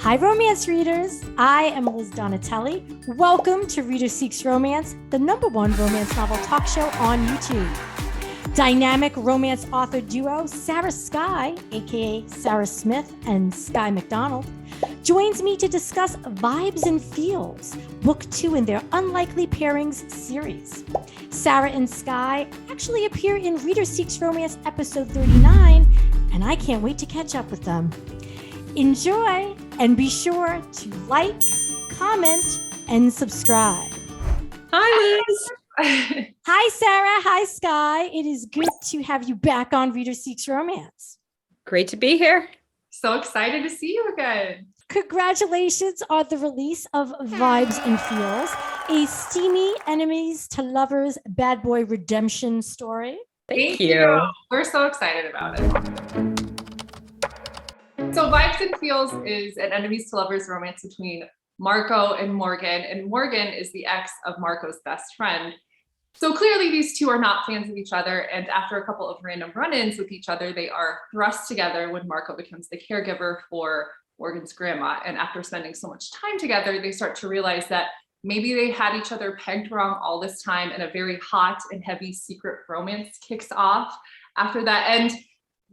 Hi, romance readers. I am Liz Donatelli. Welcome to Reader Seeks Romance, the #1 romance novel talk show on YouTube. Dynamic romance author duo SARAH SKYE, A.K.A. Sarah Smith and Skye McDonald, joins me to discuss Vibes and Feels, Book 2 in their Unlikely Pairings series. Sarah and Skye actually appear in Reader Seeks Romance episode 39, and I can't wait to catch up with them. Enjoy, and be sure to like, comment, and subscribe. Hi, Liz. Hi, Sarah. Hi, Skye. It is good to have you back on Reader Seeks Romance. Great to be here. So excited to see you again. Congratulations on the release of Vibes and Feels, a steamy enemies to lovers bad boy redemption story. Thank you. We're so excited about it. So Vibes and Feels is an enemies to lovers romance between Marco and Morgan is the ex of Marco's best friend. So clearly these two are not fans of each other, and after a couple of random run-ins with each other, they are thrust together when Marco becomes the caregiver for Morgan's grandma. And after spending so much time together, they start to realize that maybe they had each other pegged wrong all this time, and a very hot and heavy secret romance kicks off after that. And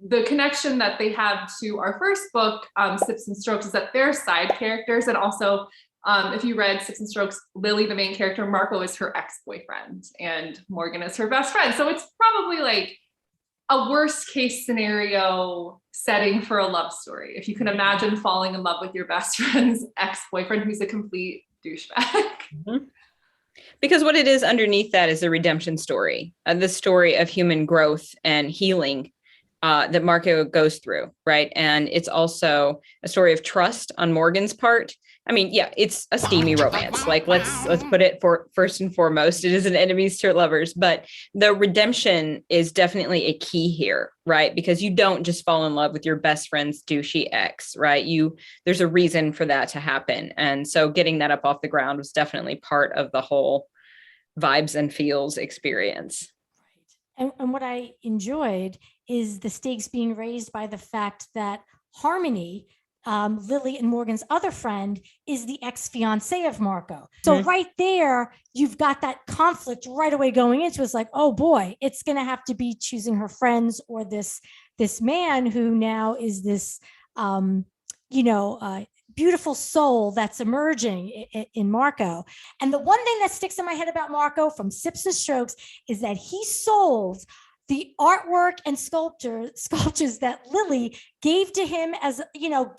the connection that they have to our first book, Sips and Strokes, is that they're side characters. And also, if you read Sips and Strokes, Lily, the main character, Marco is her ex-boyfriend and Morgan is her best friend. So it's probably like a worst case scenario setting for a love story. If you can imagine falling in love with your best friend's ex-boyfriend who's a complete douchebag. Mm-hmm. Because what it is underneath that is a redemption story, the story of human growth and healing that Marco goes through, right? And it's also a story of trust on Morgan's part. I mean, yeah, it's a steamy romance. Like, let's put it for first and foremost, it is an enemies to lovers, but the redemption is definitely a key here, right? Because you don't just fall in love with your best friend's douchey ex, right? There's a reason for that to happen. And so getting that up off the ground was definitely part of the whole Vibes and Feels experience. And what I enjoyed is the stakes being raised by the fact that Harmony, Lily and Morgan's other friend, is the ex-fiance of Marco. So right there, you've got that conflict right away going into it. It's like, oh boy, it's going to have to be choosing her friends or this man who now is this, beautiful soul that's emerging in Marco. And the one thing that sticks in my head about Marco from Sips and Strokes is that he sold the artwork and sculptures that Lily gave to him as,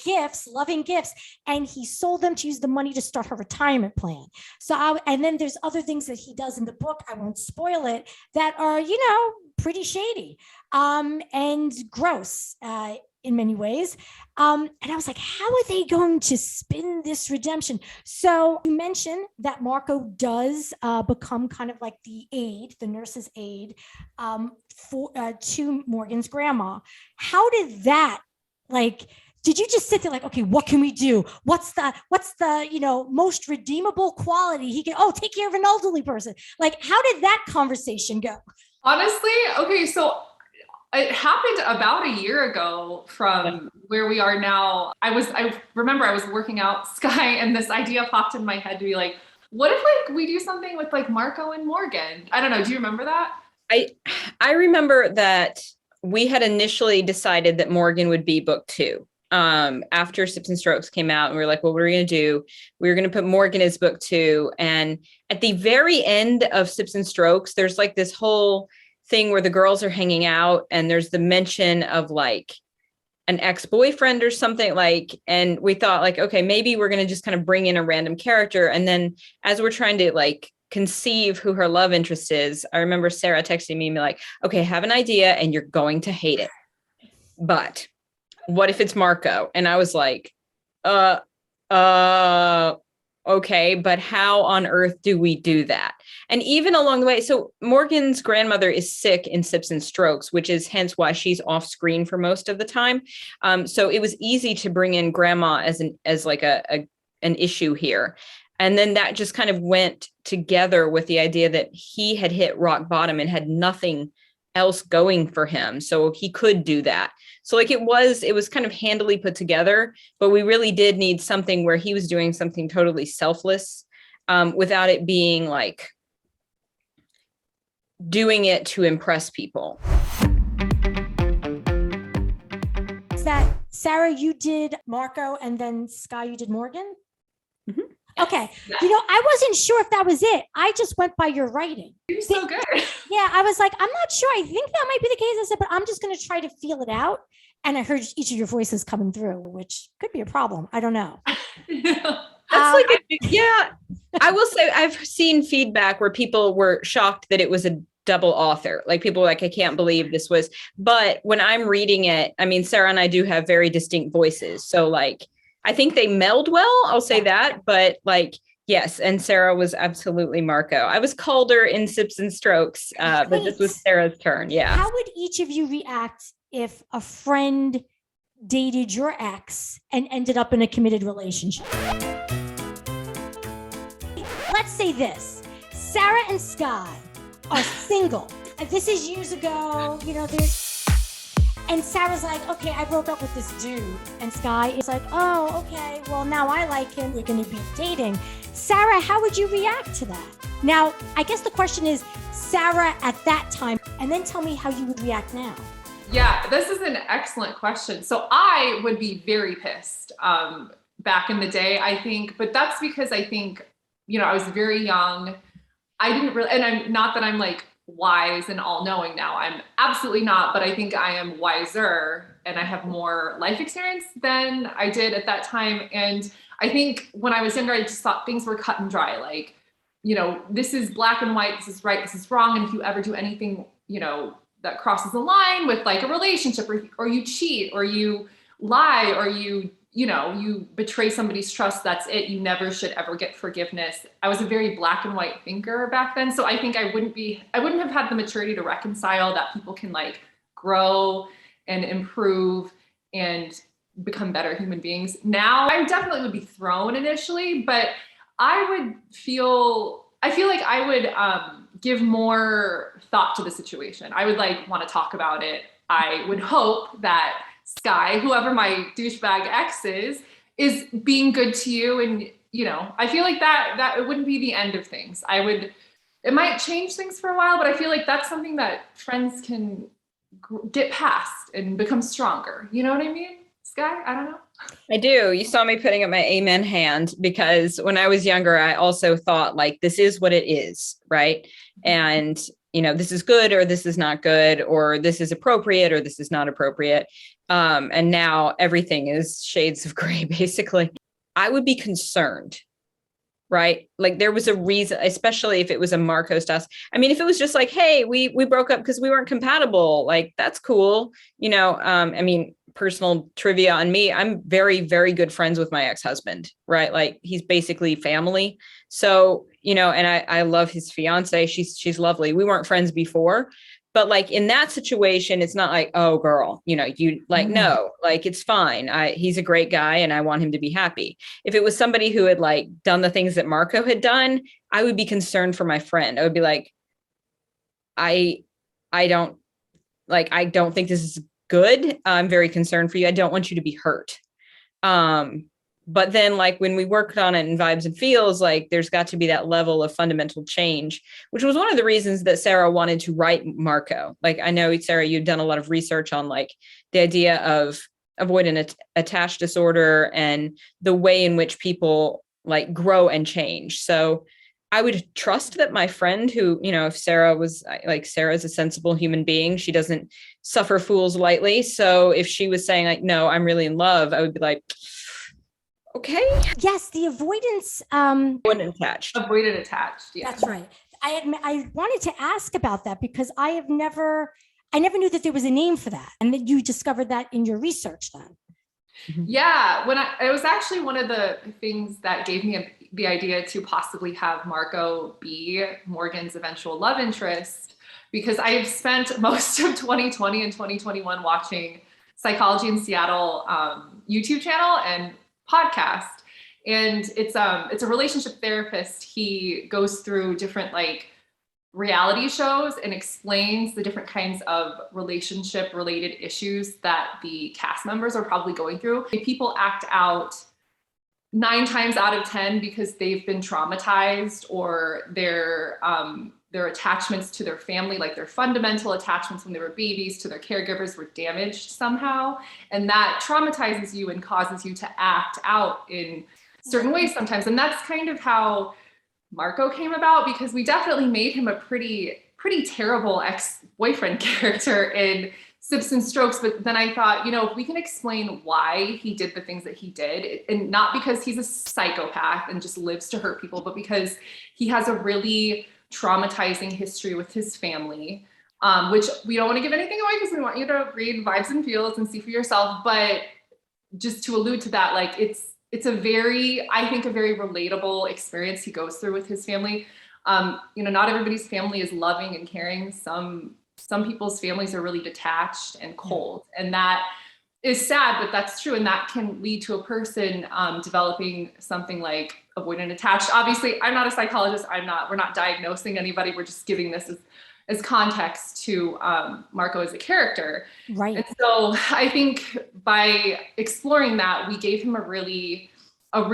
gifts, loving gifts, and he sold them to use the money to start her retirement plan. And then there's other things that he does in the book, I won't spoil it, that are, pretty shady and gross in many ways. And I was like, how are they going to spin this redemption? So you mentioned that Marco does become kind of like the nurse's aide to Morgan's grandma. How did that, did you just sit there like, okay, what can we do? What's the most redeemable quality he can, take care of an elderly person? Like, how did that conversation go? Honestly, okay, so it happened about a year ago from where we are now. I remember I was working out Skye, and this idea popped in my head to be like, what if we do something with Marco and Morgan? I don't know. Do you remember that? I remember that we had initially decided that Morgan would be book 2. After Sips and Strokes came out, and we were like, well, what are we going to do? We were going to put Morgan as book 2. And at the very end of Sips and Strokes, there's this whole thing where the girls are hanging out, and there's the mention of an ex-boyfriend or something, and we thought okay, maybe we're going to just kind of bring in a random character. And then as we're trying to conceive who her love interest is, I remember Sarah texting me and be like, okay, have an idea and you're going to hate it, but what if it's Marco? And I was like, okay, but how on earth do we do that? And even along the way, so Morgan's grandmother is sick in Sips and Strokes, which is hence why she's off screen for most of the time. So it was easy to bring in grandma as an issue here. And then that just kind of went together with the idea that he had hit rock bottom and had nothing else going for him. So he could do that. So like it was kind of handily put together, but we really did need something where he was doing something totally selfless, without it being like doing it to impress people. Is that, Sarah, you did Marco, and then Skye, you did Morgan? Mm-hmm. Okay. I wasn't sure if that was it. I just went by your writing. You're so good. Yeah, I was like, I'm not sure. I think that might be the case. I said, but I'm just going to try to feel it out. And I heard each of your voices coming through, which could be a problem. I don't know. That's yeah. I will say I've seen feedback where people were shocked that it was a double author. Like people were like, I can't believe this was, but when I'm reading it, I mean, Sarah and I do have very distinct voices. So like, I think they meld well, I'll say that, but like, yes. And Sarah was absolutely Marco. I was Calder in Sips and Strokes, but this was Sarah's turn. Yeah. How would each of you react if a friend dated your ex and ended up in a committed relationship? Let's say this, Sarah and Skye are single. This is years ago, and Sarah's like, okay, I broke up with this dude. And Skye is like, oh, okay, well, now I like him. We're going to be dating. Sarah, how would you react to that? Now, I guess the question is, Sarah at that time, and then tell me how you would react now. Yeah, this is an excellent question. So I would be very pissed back in the day, I think, but that's because I think, I was very young. I didn't really, and I'm not that I'm like wise and all knowing now. I'm absolutely not, but I think I am wiser and I have more life experience than I did at that time. And I think when I was younger, I just thought things were cut and dry. Like, this is black and white, this is right, this is wrong. And if you ever do anything, that crosses the line with like a relationship, or you cheat, or you lie, or you betray somebody's trust, that's it. You never should ever get forgiveness. I was a very black and white thinker back then. So I think I wouldn't have had the maturity to reconcile that people can like grow and improve and become better human beings. Now I definitely would be thrown initially, but I feel like I would give more thought to the situation. I would like want to talk about it. I would hope that Skye, whoever my douchebag ex is being good to you. And, I feel like that it wouldn't be the end of things. It might change things for a while, but I feel like that's something that friends can get past and become stronger. You know what I mean? Skye, I don't know. I do. You saw me putting up my amen hand, because when I was younger, I also thought like, this is what it is. Right. And, this is good, or this is not good, or this is appropriate, or this is not appropriate. And now everything is shades of gray, basically. I would be concerned, right? Like there was a reason, especially if it was a Marco stuff. I mean, if it was just like, hey, we broke up because we weren't compatible, like that's cool. I mean, personal trivia on me, I'm very, very good friends with my ex-husband, right? Like he's basically family. So, and I love his fiance. She's lovely. We weren't friends before, but like in that situation, it's not like, oh girl, you like, no, like it's fine. He's a great guy and I want him to be happy. If it was somebody who had like done the things that Marco had done, I would be concerned for my friend. I would be like, I don't think this is good. I'm very concerned for you. I don't want you to be hurt. But then like when we worked on it in Vibes and Feels, like there's got to be that level of fundamental change, which was one of the reasons that Sarah wanted to write Marco. Like I know, Sarah, you've done a lot of research on like the idea of avoidant attached disorder and the way in which people like grow and change. So I would trust that my friend who, if Sarah was like, Sarah's a sensible human being, she doesn't suffer fools lightly. So if she was saying like, no, I'm really in love, I would be like, okay. Yes, the avoidance. Avoidant attached. Avoidant attached. Yeah. That's right. I wanted to ask about that because I never knew that there was a name for that, and that you discovered that in your research then. Yeah, it was actually one of the things that gave me the idea to possibly have Marco be Morgan's eventual love interest, because I have spent most of 2020 and 2021 watching Psychology in Seattle YouTube channel and podcast. And it's a relationship therapist. He goes through different like reality shows and explains the different kinds of relationship related issues that the cast members are probably going through. People act out 9 times out of 10 because they've been traumatized, or their attachments to their family, like their fundamental attachments when they were babies to their caregivers, were damaged somehow. And that traumatizes you and causes you to act out in certain ways sometimes. And that's kind of how Marco came about, because we definitely made him a pretty terrible ex-boyfriend character in Sips and Strokes. But then I thought, you know, if we can explain why he did the things that he did, and not because he's a psychopath and just lives to hurt people, but because he has a really traumatizing history with his family, which we don't want to give anything away because we want you to read Vibes and Feels and see for yourself. But just to allude to that, like it's a very, I think, a very relatable experience he goes through with his family. You know, not everybody's family is loving and caring. Some people's families are really detached and cold, and that is sad, but that's true. And that can lead to a person developing something like avoidant attached. Obviously, I'm not a psychologist. We're not diagnosing anybody. We're just giving this as context to Marco as a character. Right. And so I think by exploring that, we gave him a really good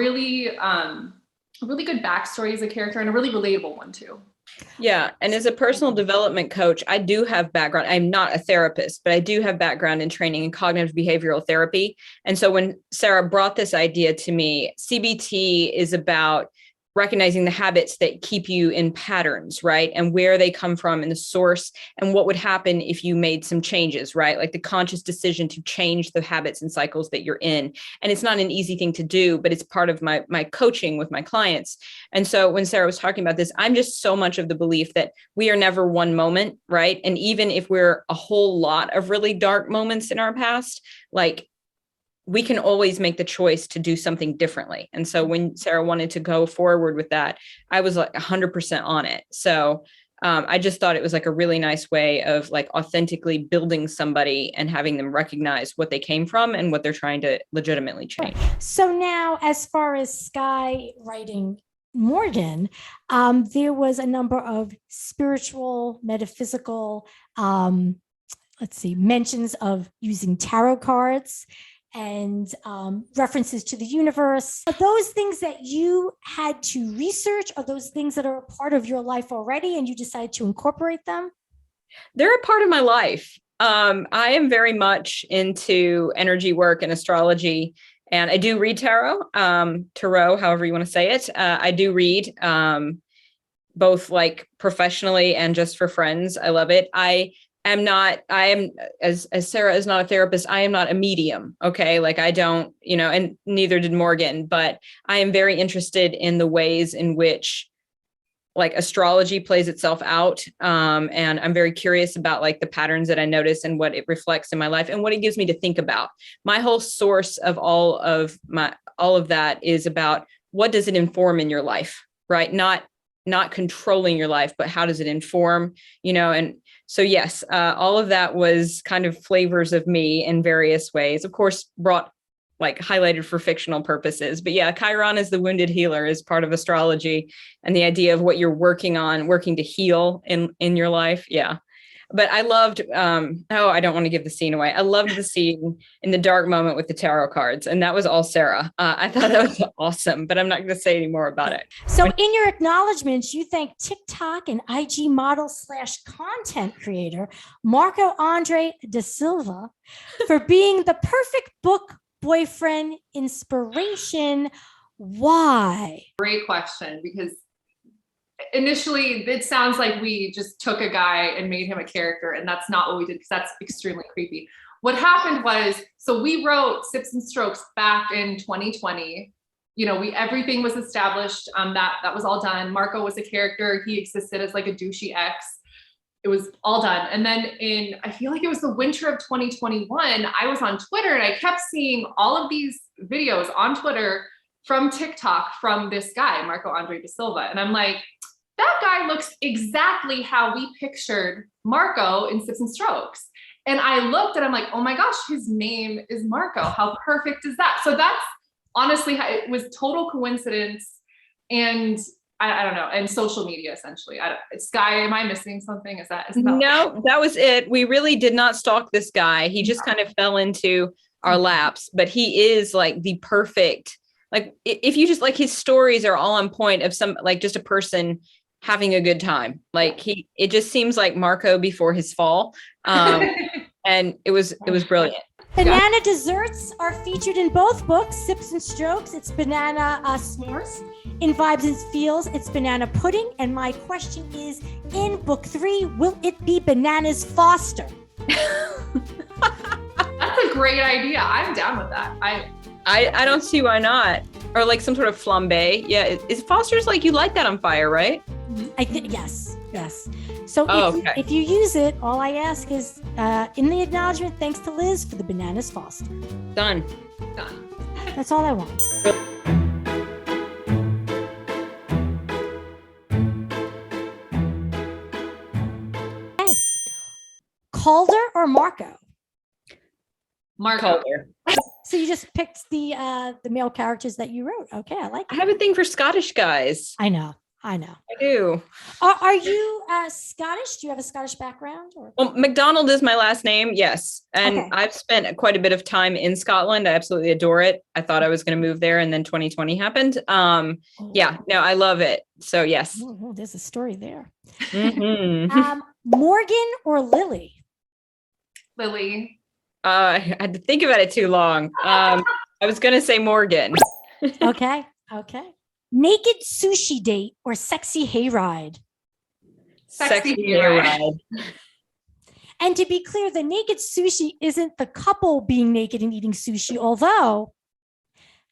backstory as a character, and a really relatable one too. Yeah. And as a personal development coach, I do have background. I'm not a therapist, but I do have background in training in cognitive behavioral therapy. And so when Sarah brought this idea to me, CBT is about recognizing the habits that keep you in patterns, right? And where they come from and the source, and what would happen if you made some changes, right? Like the conscious decision to change the habits and cycles that you're in. And it's not an easy thing to do, but it's part of my coaching with my clients. And so when Sarah was talking about this, I'm just so much of the belief that we are never one moment, right? And even if we're a whole lot of really dark moments in our past, like we can always make the choice to do something differently. And so when Sarah wanted to go forward with that, I was like 100% on it. So I just thought it was like a really nice way of like authentically building somebody and having them recognize what they came from and what they're trying to legitimately change. So now, as far as Skye writing Morgan, there was a number of spiritual, metaphysical, mentions of using tarot cards and references to the universe. Are those things that you had to research? Are those things that are a part of your life already and you decided to incorporate them? They're a part of my life. I am very much into energy work and astrology, and I do read tarot, however you want to say it. I do read both like professionally and just for friends. I love it. As Sarah is not a therapist, I am not a medium. Okay. Like I don't, and neither did Morgan, but I am very interested in the ways in which like astrology plays itself out. And I'm very curious about like the patterns that I notice and what it reflects in my life and what it gives me to think about. My whole source of all of that is about what does it inform in your life, right? Not controlling your life, but how does it inform, and so yes, all of that was kind of flavors of me in various ways, of course, highlighted for fictional purposes. But yeah, Chiron is the wounded healer is part of astrology, and the idea of what you're working to heal in your life. Yeah. But I loved, I don't want to give the scene away. I loved the scene in the dark moment with the tarot cards. And that was all Sarah. I thought that was awesome, but I'm not going to say any more about it. So in your acknowledgements, you thank TikTok and IG model / content creator, Marco Andre da Silva, for being the perfect book boyfriend inspiration. Why? Great question, because initially it sounds like we just took a guy and made him a character, and that's not what we did, because that's extremely creepy. What happened was, so we wrote Sips and Strokes back in 2020. Everything was established. That was all done. Marco was a character. He existed as like a douchey ex. It was all done. And then I feel like it was the winter of 2021, I was on Twitter and I kept seeing all of these videos on Twitter from TikTok from this guy, Marco Andre da Silva. And I'm like, that guy looks exactly how we pictured Marco in Sips and Strokes. And I looked and I'm like, oh my gosh, his name is Marco. How perfect is that? So that's honestly how it was, total coincidence. And I don't know, and social media essentially. Skye, am I missing something? Is that No, that was it. We really did not stalk this guy. He just kind of fell into our laps, but he is like the perfect, like if you just like his stories are all on point of some, like just a person having a good time. Like it just seems like Marco before his fall. And it was brilliant. Banana desserts are featured in both books, Sips and Strokes. It's banana s'mores. In Vibes and Feels, it's banana pudding. And my question is, in book 3, will it be bananas Foster? That's a great idea. I'm down with that. I don't see why not. Or like some sort of flambe. Yeah, is Foster's like, you light that on fire, right? I think yes. So okay. if you use it, all I ask is in the acknowledgement, thanks to Liz for the bananas Foster. Done. That's all I want. Okay. Calder or Marco? Marco. Calder. So you just picked the male characters that you wrote. Okay, I like I it. have a thing for Scottish guys. I know. I do. Are you Scottish? Do you have a Scottish background? Or? Well, McDonald is my last name. Yes. And Okay. I've spent quite a bit of time in Scotland. I absolutely adore it. I thought I was going to move there and then 2020 happened. Yeah, no, I love it. So yes. Oh, there's a story there. Mhm. Morgan or Lily? Lily. I had to think about it too long. I was going to say Morgan. Okay. Naked sushi date or sexy hayride? Sexy hayride. And to be clear, the naked sushi isn't the couple being naked and eating sushi, although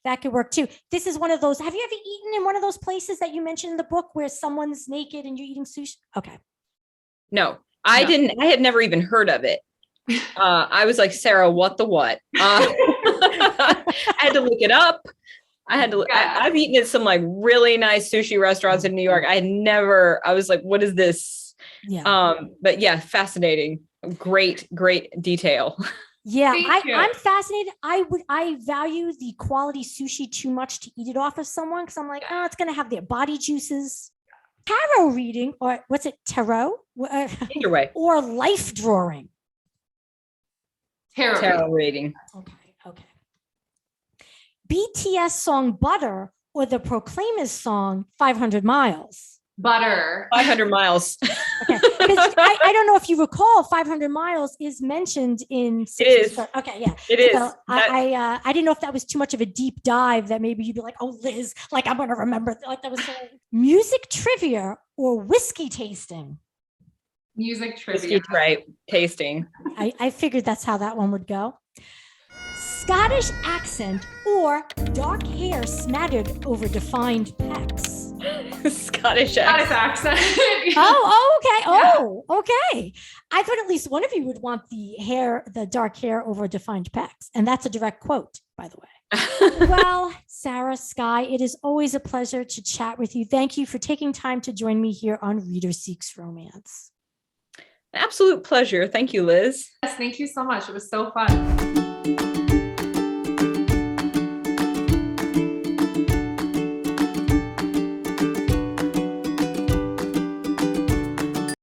that could work too. This is one of those. Have you ever eaten in one of those places that you mentioned in the book where someone's naked and you're eating sushi? Okay. No, I didn't. I had never even heard of it. I was like, Sarah, what the what? I had to look it up. I've eaten at some like really nice sushi restaurants in New York. I was like, what is this? Yeah. But yeah, fascinating. Great detail. Yeah, I'm fascinated. I value the quality sushi too much to eat it off of someone because I'm like, oh, it's gonna have their body juices. Tarot reading, or what's it? Tarot? Either way. Or life drawing. Tarot reading. Okay. BTS song Butter or the Proclaimers song 500 Miles? Butter. 500 miles. Okay. I don't know if you recall, 500 Miles is mentioned in. It is. Okay, yeah. It is. So I didn't know if that was too much of a deep dive that maybe you'd be like, oh, Liz, like I'm going to remember. Like that was music trivia or whiskey tasting? Music trivia. Whiskey tasting. I figured that's how that one would go. Scottish accent or dark hair smattered over defined pecs? Scottish accent. Yeah. Oh, okay. Oh, okay. I thought at least one of you would want the dark hair over defined pecs. And that's a direct quote, by the way. Well, Sarah Skye, it is always a pleasure to chat with you. Thank you for taking time to join me here on Reader Seeks Romance. Absolute pleasure. Thank you, Liz. Yes, thank you so much. It was so fun.